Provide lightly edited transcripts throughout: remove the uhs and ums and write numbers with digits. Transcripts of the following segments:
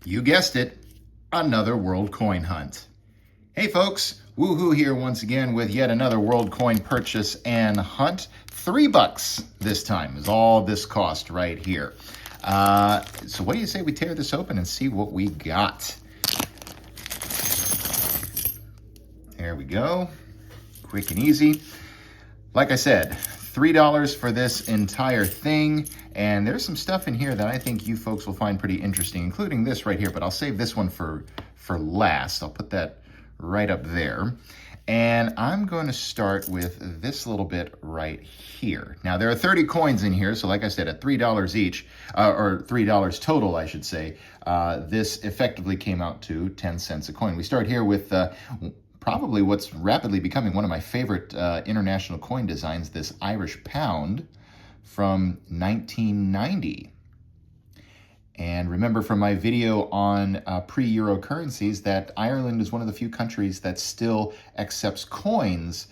You guessed it, another World Coin Hunt. Hey folks, Woohoo here once again with yet another World Coin purchase and hunt. $3 this time is all this cost right here. So what do you say we tear this open and see what we got? There we go, quick and easy. Like I said, $3 for this entire thing, and there's some stuff in here that I think you folks will find pretty interesting, including this right here, but I'll save this one for last. I'll put that right up there. And I'm going to start with this little bit right here. Now, there are 30 coins in here, so like I said, at $3 each, or $3 total, I should say, this effectively came out to 10 cents a coin. We start here with probably what's rapidly becoming one of my favorite international coin designs, this Irish pound from 1990. And remember from my video on pre-Euro currencies that Ireland is one of the few countries that still accepts coins,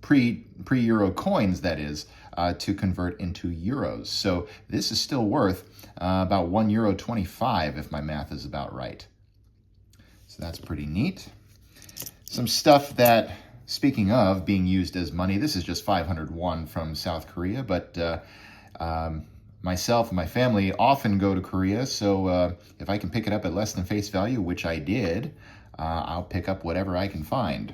pre-Euro coins that is, to convert into euros. So this is still worth about €1.25 if my math is about right. So that's pretty neat. Some stuff that, speaking of being used as money, this is just 500 won from South Korea, but myself and my family often go to Korea, so if I can pick it up at less than face value, which I did, I'll pick up whatever I can find.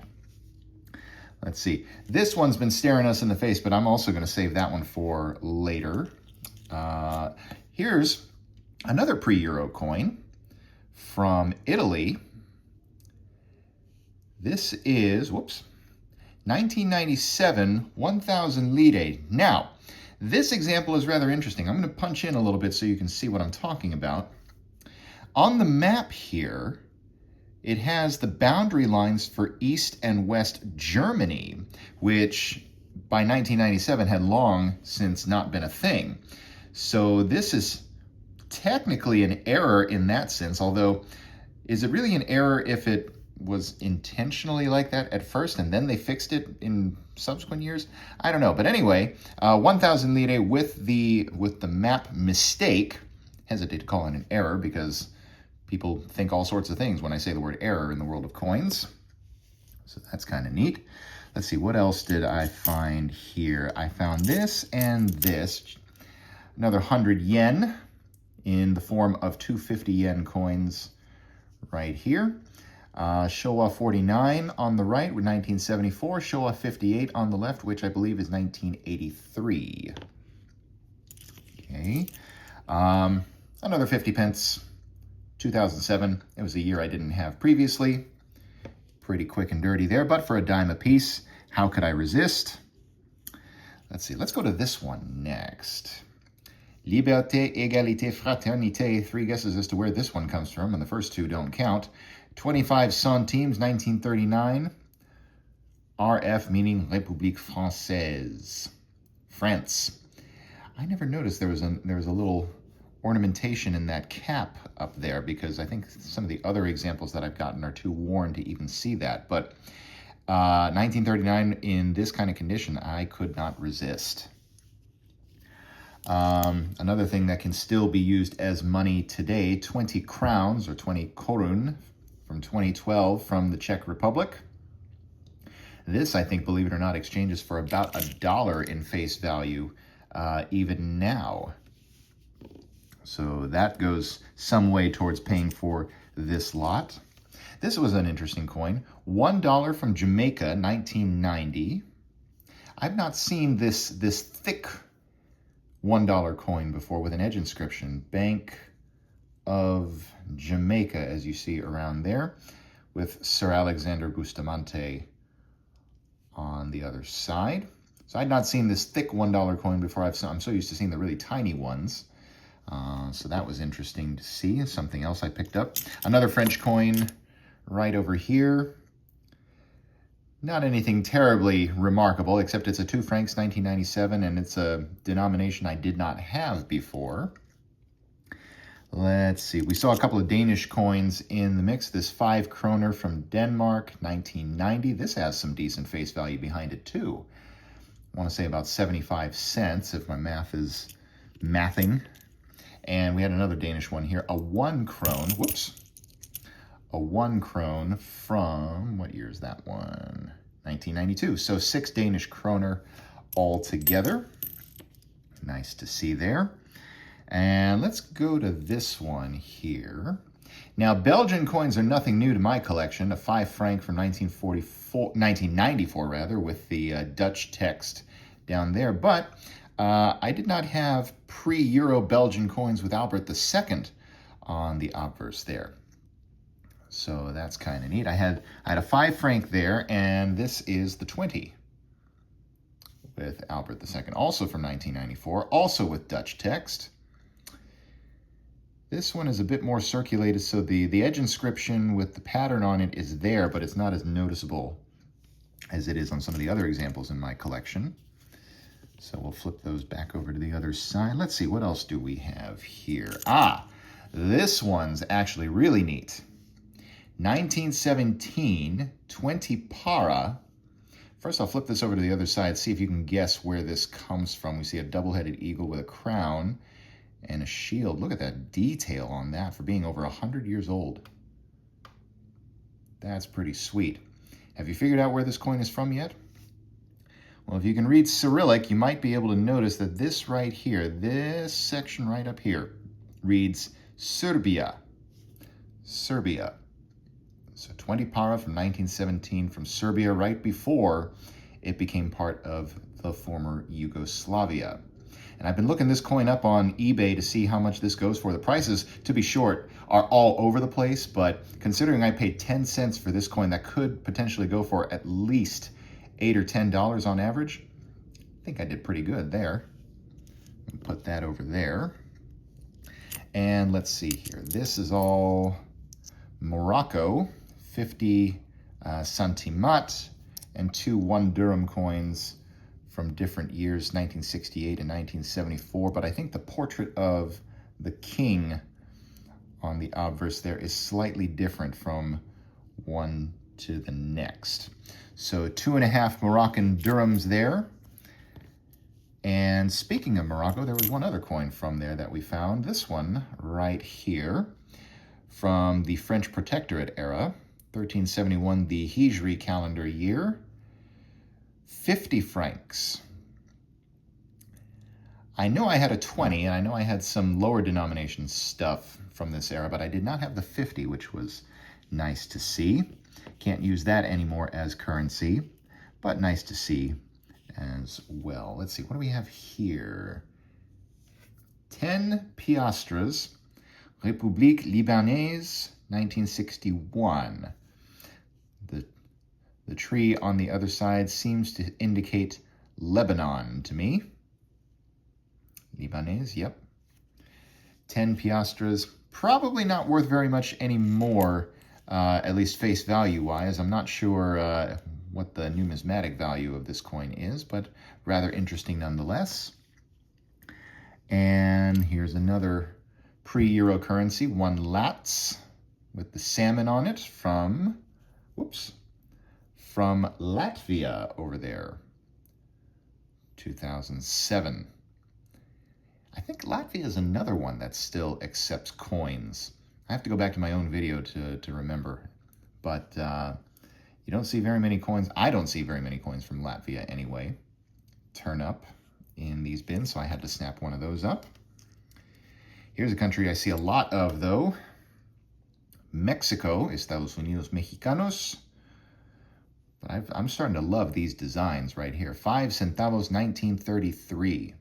Let's see. This one's been staring us in the face, but I'm also going to save that one for later. Here's another pre-Euro coin from Italy. This is, 1997, 1,000 lire. Now, this example is rather interesting. I'm going to punch in a little bit so you can see what I'm talking about. On the map here, it has the boundary lines for East and West Germany, which by 1997 had long since not been a thing. So this is technically an error in that sense, although is it really an error if it was intentionally like that at first and then they fixed it in subsequent years? I don't know. But anyway, 1,000 lire with the map mistake. Hesitate to call it an error because people think all sorts of things when I say the word error in the world of coins. So that's kind of neat. Let's see, what else did I find here? I found this and this. Another 100 yen in the form of 250 yen coins right here. Showa 49 on the right with 1974, Showa 58 on the left, which I believe is 1983. Okay. Another 50 pence, 2007. It was a year I didn't have previously. Pretty quick and dirty there, but for a dime a piece, how could I resist? Let's see, let's go to this one next. Liberté, égalité, fraternité. 3 guesses as to where this one comes from, and the first 2 don't count. 25 centimes, 1939. RF meaning République Française, France. I never noticed there was a little ornamentation in that cap up there because I think some of the other examples that I've gotten are too worn to even see that. But 1939 in this kind of condition, I could not resist. Another thing that can still be used as money today, 20 crowns or 20 korun from 2012 from the Czech Republic. This, I think, believe it or not, exchanges for about $1 in face value even now. So that goes some way towards paying for this lot. This was an interesting coin. $1 from Jamaica, 1990. I've not seen this thick $1 coin before with an edge inscription. Bank of Jamaica, as you see around there, with Sir Alexander Bustamante on the other side. So I'd not seen this thick $1 coin before. I'm so used to seeing the really tiny ones. So that was interesting to see. Something else I picked up. Another French coin right over here. Not anything terribly remarkable, except it's a 2 francs, 1997, and it's a denomination I did not have before. Let's see. We saw a couple of Danish coins in the mix. This 5 kroner from Denmark, 1990. This has some decent face value behind it, too. I want to say about 75 cents, if my math is mathing. And we had another Danish one here, a 1 krone, whoops, a 1 krone from, what year is that one? 1992. So 6 Danish kroner altogether. Nice to see there. And let's go to this one here. Now, Belgian coins are nothing new to my collection. A 5 franc from 1994 rather, with the Dutch text down there. But I did not have pre-Euro Belgian coins with Albert II on the obverse there. So that's kind of neat. I had a 5 franc there, and this is the 20 with Albert II, also from 1994, also with Dutch text. This one is a bit more circulated, so the edge inscription with the pattern on it is there, but it's not as noticeable as it is on some of the other examples in my collection. So we'll flip those back over to the other side. Let's see, what else do we have here? Ah, this one's actually really neat. 1917, 20 para. First, I'll flip this over to the other side, see if you can guess where this comes from. We see a double-headed eagle with a crown and a shield. Look at that detail on that for being over 100 years old. That's pretty sweet. Have you figured out where this coin is from yet? Well, if you can read Cyrillic, you might be able to notice that this right here, this section right up here, reads Serbia. Serbia. So 20 para from 1917 from Serbia, right before it became part of the former Yugoslavia. And I've been looking this coin up on eBay to see how much this goes for. The prices, to be short, are all over the place, but considering I paid 10 cents for this coin that could potentially go for at least $8 or $10 on average, I think I did pretty good there. Put that over there. And let's see here. This is all Morocco, 50 centimat, and 2 1 dirham coins from different years, 1968 and 1974. But I think the portrait of the king on the obverse there is slightly different from one to the next. So 2.5 Moroccan dirhams there. And speaking of Morocco, there was one other coin from there that we found. This one right here from the French Protectorate era, 1371, the Hijri calendar year, 50 francs. I know I had a 20, and I know I had some lower denomination stuff from this era, but I did not have the 50, which was nice to see. Can't use that anymore as currency, but nice to see as well. Let's see, what do we have here? 10 piastres, République Libanaise, 1961. The tree on the other side seems to indicate Lebanon to me. Libanaise, yep. 10 piastres, probably not worth very much anymore, at least face value-wise. I'm not sure what the numismatic value of this coin is, but rather interesting nonetheless. And here's another pre-Euro currency, 1 lats, with the salmon on it from, from Latvia over there, 2007. I think Latvia is another one that still accepts coins. I have to go back to my own video to remember, but you don't see very many coins. I don't see very many coins from Latvia anyway. Turn up in these bins, so I had to snap one of those up. Here's a country I see a lot of, though. Mexico, Estados Unidos Mexicanos. But I'm starting to love these designs right here. 5 centavos, 1933.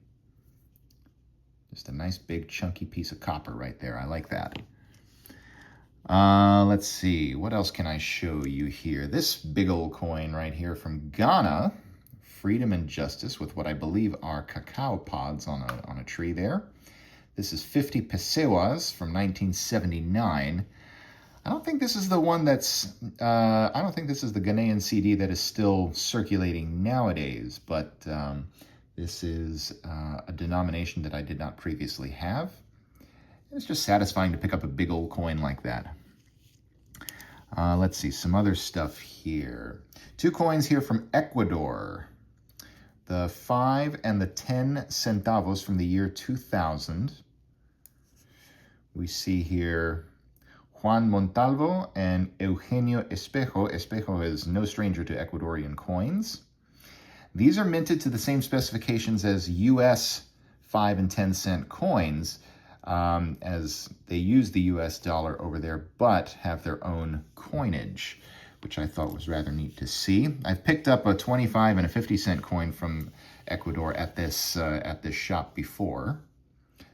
Just a nice big chunky piece of copper right there. I like that. Let's see, what else can I show you here? This big old coin right here from Ghana, Freedom and Justice, with what I believe are cacao pods on a tree there. This is 50 pesewas from 1979. I don't think this is the one that's, I don't think this is the Ghanaian CD that is still circulating nowadays, but this is a denomination that I did not previously have. It's just satisfying to pick up a big old coin like that. Let's see, some other stuff here. 2 coins here from Ecuador. The 5 and the 10 centavos from the year 2000. We see here Juan Montalvo and Eugenio Espejo. Espejo is no stranger to Ecuadorian coins. These are minted to the same specifications as US 5 and 10 cent coins, as they use the US dollar over there, but have their own coinage, which I thought was rather neat to see. I've picked up a 25 and a 50 cent coin from Ecuador at this shop before,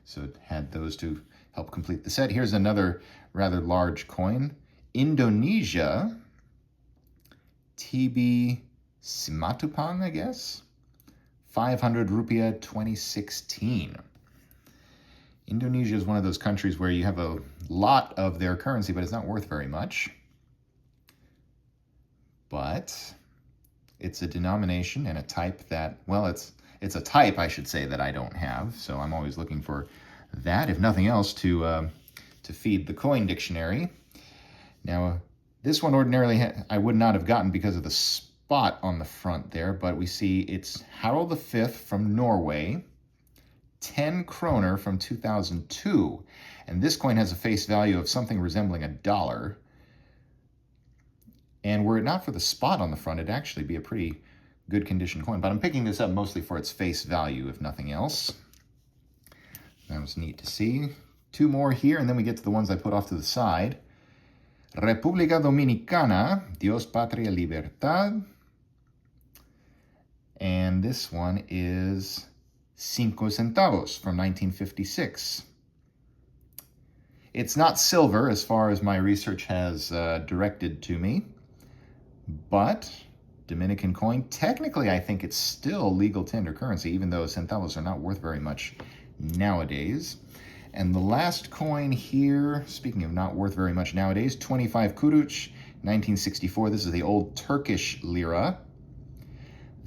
so it had those to help complete the set. Here's another rather large coin. Indonesia, TB Simatupang, I guess. 500 rupiah 2016. Indonesia is one of those countries where you have a lot of their currency, but it's not worth very much. But it's a denomination and a type that, well, it's a type, I should say, that I don't have. So I'm always looking for that, if nothing else, to feed the coin dictionary. Now, this one ordinarily I would not have gotten because of the spot on the front there, but we see it's Harald V from Norway, 10 kroner from 2002. And this coin has a face value of something resembling $1. And were it not for the spot on the front, it'd actually be a pretty good condition coin. But I'm picking this up mostly for its face value, if nothing else. That was neat to see. Two more here, and then we get to the ones I put off to the side. República Dominicana, Dios, Patria, Libertad. And this one is 5 centavos from 1956. It's not silver, as far as my research has directed to me, but Dominican coin. Technically, I think it's still legal tender currency, even though centavos are not worth very much nowadays. And the last coin here, speaking of not worth very much nowadays, 25 kuruc, 1964. This is the old Turkish lira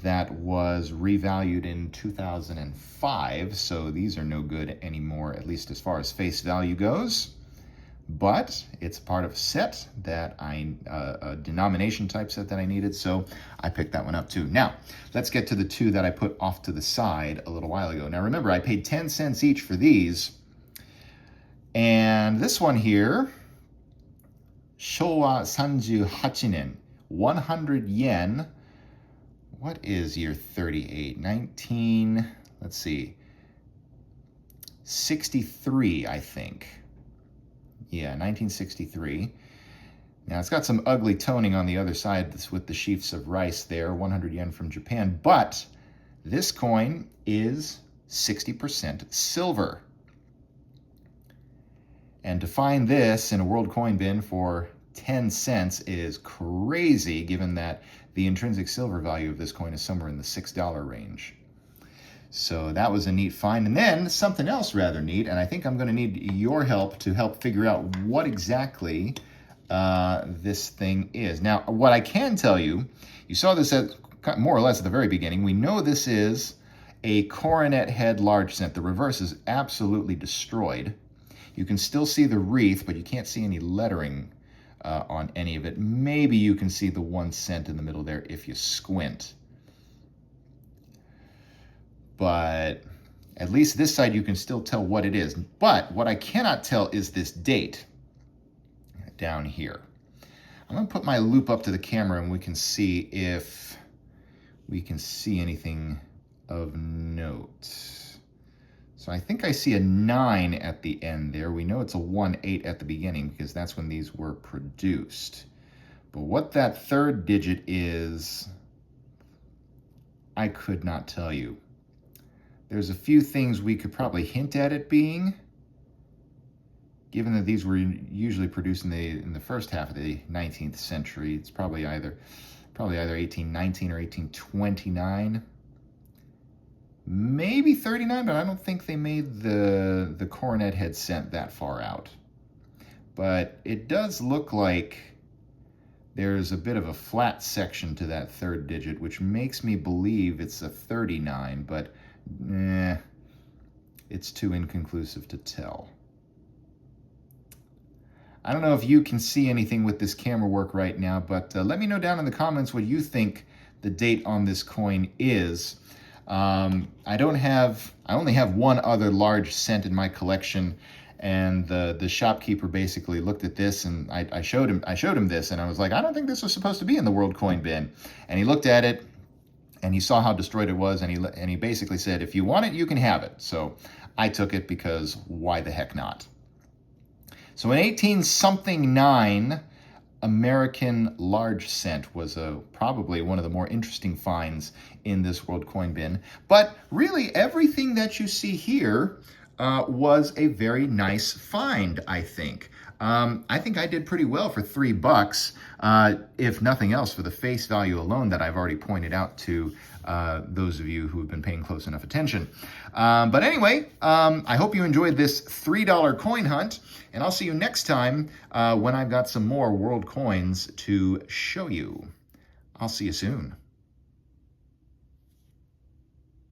that was revalued in 2005. So these are no good anymore, at least as far as face value goes. But it's part of a set that a denomination type set that I needed, so I picked that one up too. Now, let's get to the two that I put off to the side a little while ago. Now remember, I paid 10 cents each for these, and this one here, Showa Sanju Hachinen, 100 yen. What is year 38? Let's see, 63, I think. Yeah, 1963. Now, it's got some ugly toning on the other side with the sheafs of rice there, 100 yen from Japan, but this coin is 60% silver. And to find this in a World Coin Bin for 10 cents is crazy, given that the intrinsic silver value of this coin is somewhere in the $6 range. So that was a neat find. And then something else rather neat, and I think I'm going to need your help to help figure out what exactly this thing is. Now, what I can tell you, you saw this at more or less at the very beginning. We know this is a coronet head large cent. The reverse is absolutely destroyed. You can still see the wreath, but you can't see any lettering on any of it. Maybe you can see the 1 cent in the middle there if you squint. But at least this side you can still tell what it is. But what I cannot tell is this date down here. I'm going to put my loupe up to the camera and we can see if we can see anything of note. So I think I see a 9 at the end there. We know it's a 1-8 at the beginning because that's when these were produced. But what that third digit is, I could not tell you. There's a few things we could probably hint at it being, given that these were usually produced in the first half of the 19th century. It's probably either 1819 or 1829, maybe 39, but I don't think they made the coronet head cent that far out. But it does look like there's a bit of a flat section to that third digit, which makes me believe it's a 39, but it's too inconclusive to tell. I don't know if you can see anything with this camera work right now, but let me know down in the comments what you think the date on this coin is. I only have one other large cent in my collection, And the shopkeeper basically looked at this, and I showed him this, and I was like, I don't think this was supposed to be in the World Coin Bin. And he looked at it, and he saw how destroyed it was, and he basically said, if you want it, you can have it. So I took it because why the heck not? So in 18-something-9, American large cent was probably one of the more interesting finds in this World Coin Bin. But really, everything that you see here was a very nice find, I think. I think I did pretty well for $3, if nothing else, for the face value alone that I've already pointed out to those of you who have been paying close enough attention. But anyway, I hope you enjoyed this $3 coin hunt, and I'll see you next time when I've got some more world coins to show you. I'll see you soon.